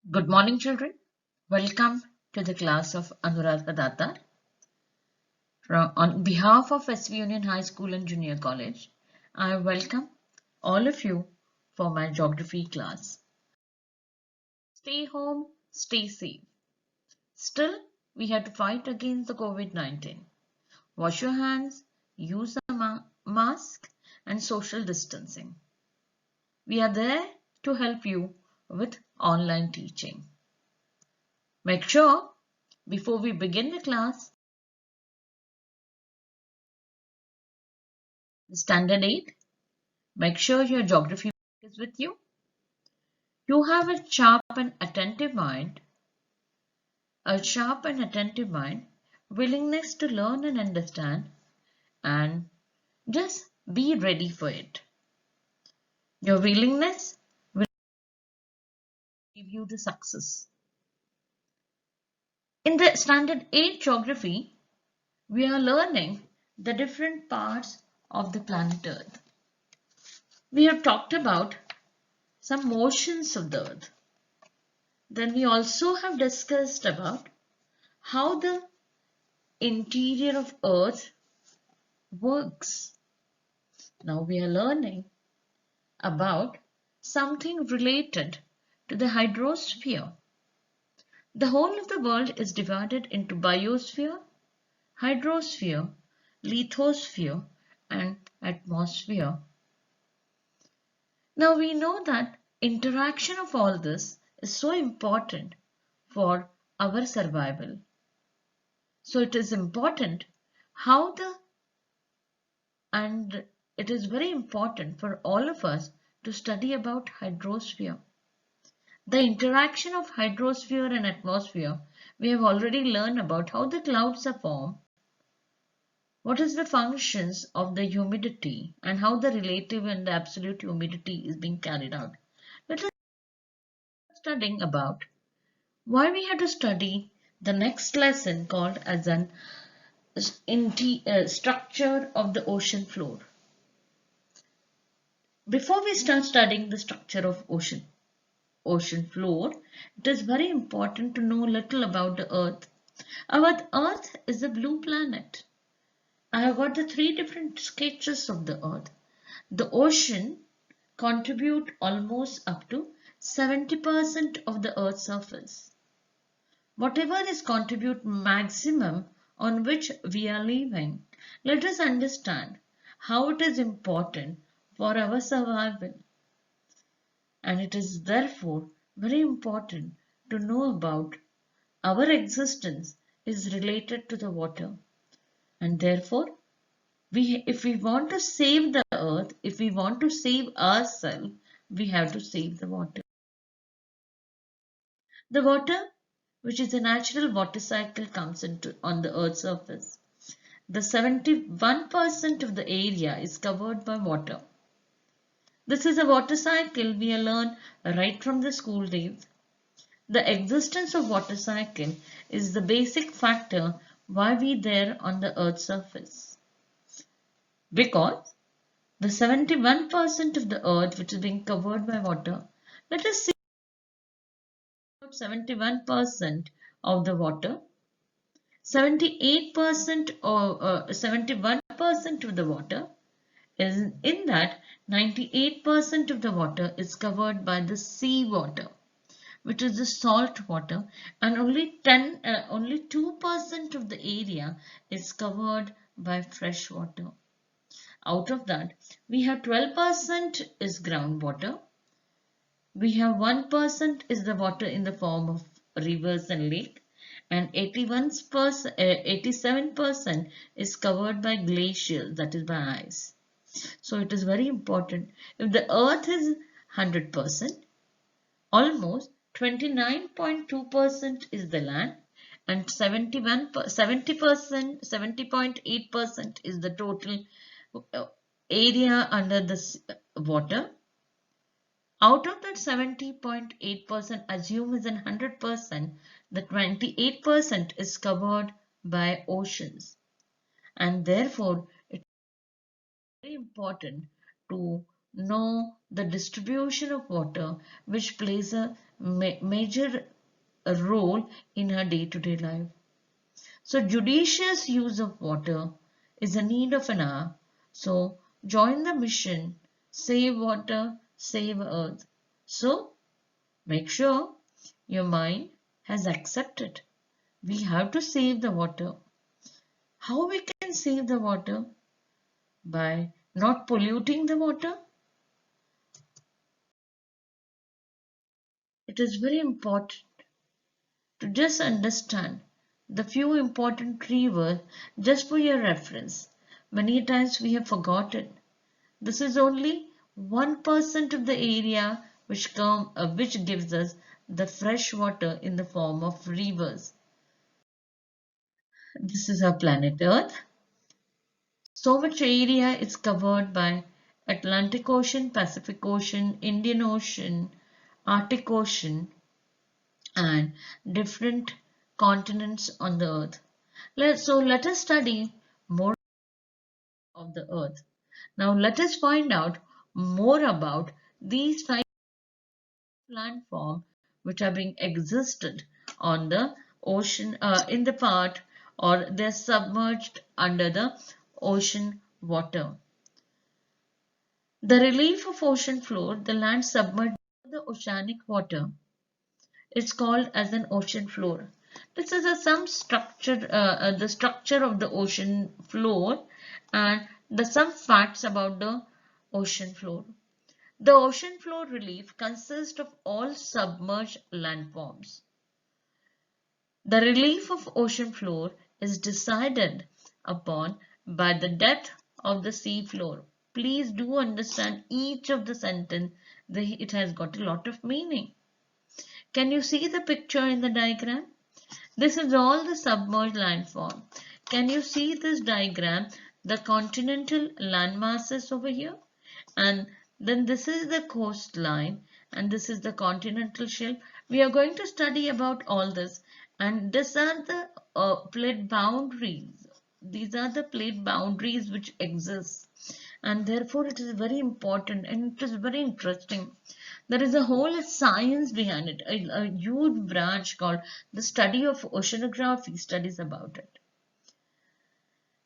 Good morning, children. Welcome to the class of Anuradha Datta. On behalf of SV Union High School and Junior College, I welcome all of you for my geography class. Stay home, stay safe. Still, we have to fight against the COVID-19. Wash your hands, use a mask, and social distancing. We are there to help you with online teaching. Make sure, before we begin the class, Standard 8, make sure your geography book is with you. You have a sharp and attentive mind, willingness to learn and understand, and just be ready for it. Your willingness will give you the success. In the Standard 8 geography, we are learning the different parts of the planet Earth. We have talked about some motions of the Earth. Then we also have discussed about how the interior of Earth works. Now we are learning about something related to the hydrosphere. The whole of the world is divided into biosphere, hydrosphere, lithosphere, and atmosphere. Now we know that interaction of all this is so important for our survival. So it is important how and it is very important for all of us to study about hydrosphere. The interaction of hydrosphere and atmosphere, we have already learned about how the clouds are formed, what is the functions of the humidity, and how the relative and the absolute humidity is being carried out. Let us start studying about why we have to study the next lesson called as an structure of the ocean floor. Before we start studying the structure of ocean floor, it is very important to know little about the Earth. Our Earth is a blue planet. I have got the three different sketches of the Earth. The ocean contribute almost up to 70% of the Earth's surface. Whatever is contribute maximum on which we are living, let us understand how it is important for our survival. And it is therefore very important to know about our existence is related to the water. And therefore, if we want to save the earth, if we want to save ourselves, we have to save the water. The water, which is a natural water cycle, comes into on the earth's surface. The 71% of the area is covered by water. This is a water cycle we learn right from the school days. The existence of water cycle is the basic factor why we there on the earth's surface. Because the 71% of the earth which is being covered by water, let us see about 71% of the water. 78% or 71% of the water is in that 98% of the water is covered by the sea water, which is the salt water, and only 2% of the area is covered by fresh water. Out of that, we have 12% is groundwater. We have 1% is the water in the form of rivers and lake, and 87% is covered by glaciers, that is by ice. So it is very important. If the earth is 100%, almost 29.2% is the land, and 70.8% is the total area under the water. Out of that 70.8%, assume is 100%, the 28% is covered by oceans. And therefore, it's very important to know the distribution of water, which plays a major role in her day-to-day life. So judicious use of water is a need of an hour. So join the mission, save water, save earth. So make sure your mind has accepted. We have to save the water. How we can save the water? By not polluting the water. It is very important to just understand the few important rivers just for your reference. Many times we have forgotten. This is only 1% of the area which gives us the fresh water in the form of rivers. This is our planet Earth. So much area is covered by Atlantic Ocean, Pacific Ocean, Indian Ocean, Arctic Ocean, and different continents on the earth. So let us study more of the earth. Now let us find out more about these five landforms which are being existed on the ocean in the part, or they're submerged under the ocean water. The relief of ocean floor, the land submerged by the oceanic water, it's called as an ocean floor. This is some structure, the structure of the ocean floor, and some facts about the ocean floor. The ocean floor relief consists of all submerged landforms. The relief of ocean floor is decided upon by the depth of the sea floor. Please do understand each of the sentence. It has got a lot of meaning. Can you see the picture in the diagram? This is all the submerged landform. Can you see this diagram? The continental land masses over here, and then this is the coastline, and this is the continental shelf. We are going to study about all this, and these are the plate boundaries. These are the plate boundaries which exist, and therefore it is very important and it is very interesting. There is a whole science behind it, a huge branch called the study of oceanography studies about it.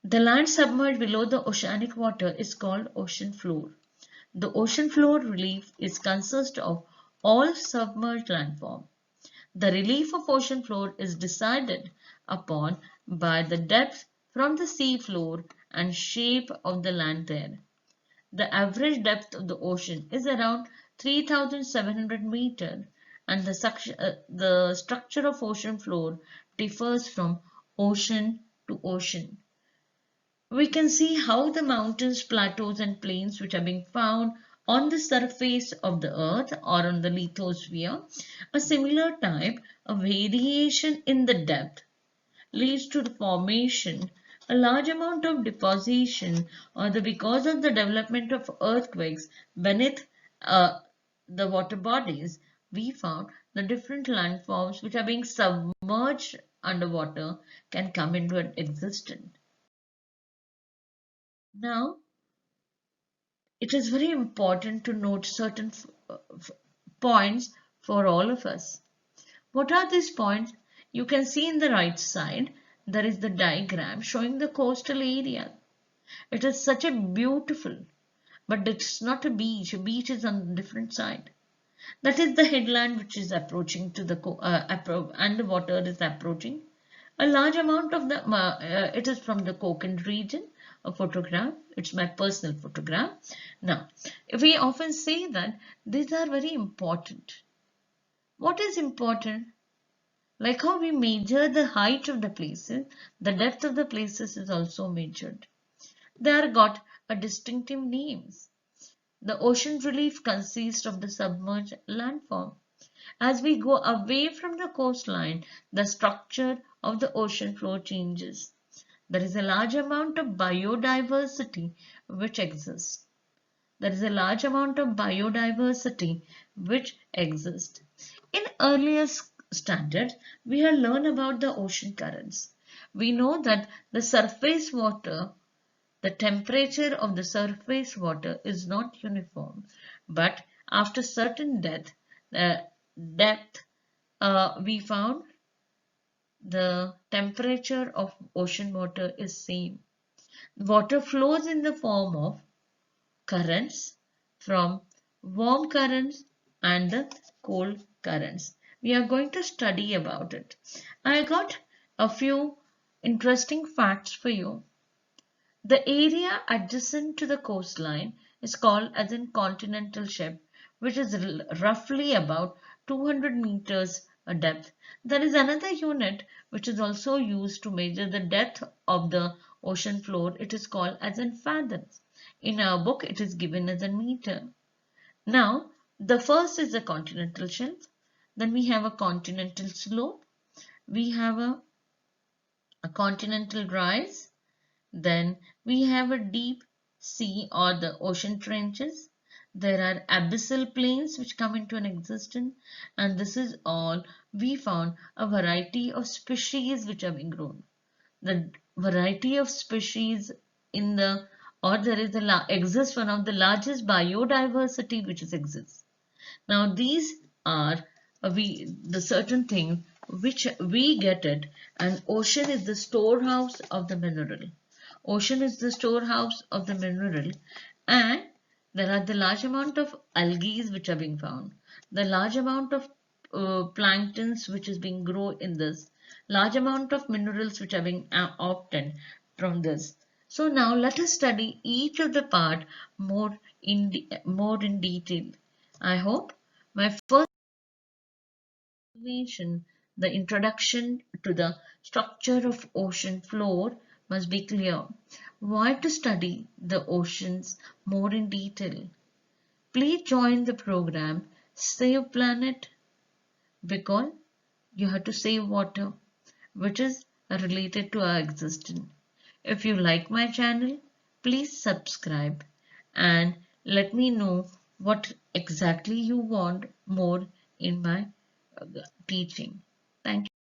The land submerged below the oceanic water is called ocean floor. The ocean floor relief is consists of all submerged landform. The relief of ocean floor is decided upon by the depth from the sea floor and shape of the land there. The average depth of the ocean is around 3,700 meters, and the structure of ocean floor differs from ocean to ocean. We can see how the mountains, plateaus, and plains which are being found on the surface of the earth or on the lithosphere, a similar type of variation in the depth leads to the formation a large amount of deposition or because of the development of earthquakes beneath the water bodies. We found the different landforms which are being submerged underwater can come into existence. Now it is very important to note certain points for all of us. What are these points? You can see in the right side there is the diagram showing the coastal area. It is such a beautiful, but it's not a beach. A beach is on a different side. That is the headland which is approaching to the and the water is approaching. A large amount of the it is from the Konkan region. A photograph. It's my personal photograph. Now, we often say that these are very important. What is important? Like how we measure the height of the places, the depth of the places is also measured. They are got a distinctive names. The ocean relief consists of the submerged landform. As we go away from the coastline, the structure of the ocean floor changes. There is a large amount of biodiversity which exists. There is a large amount of biodiversity which exists. In earlier standards, we have learned about the ocean currents. We know that the surface water The temperature of the surface water is not uniform, but after certain depth, we found the temperature of ocean water is same. Water flows in the form of currents from warm currents and the cold currents. We are going to study about it. I got a few interesting facts for you. The area adjacent to the coastline is called as in continental shelf, which is roughly about 200 meters a depth. There is another unit which is also used to measure the depth of the ocean floor. It is called as in fathoms. In our book, it is given as a meter. Now, the first is the continental shelf. Then we have a continental slope. We have a continental rise. Then we have a deep sea or the ocean trenches. There are abyssal plains which come into an existence, and this is all we found a variety of species which have been grown. The variety of species in the or there is exists one of the largest biodiversity which exists. Now these are the certain thing which we get it, and ocean is the storehouse of the mineral. Ocean is the storehouse of the mineral, and there are the large amount of algae which are being found, the large amount of planktons which is being grown in this, large amount of minerals which are being obtained from this. So now let us study each of the part more in detail. I hope my first information, the introduction to the structure of ocean floor, must be clear. Why to study the oceans more in detail? Please join the program Save Planet, because you have to save water, which is related to our existence. If you like my channel, please subscribe and let me know what exactly you want more in my teaching. Thank you.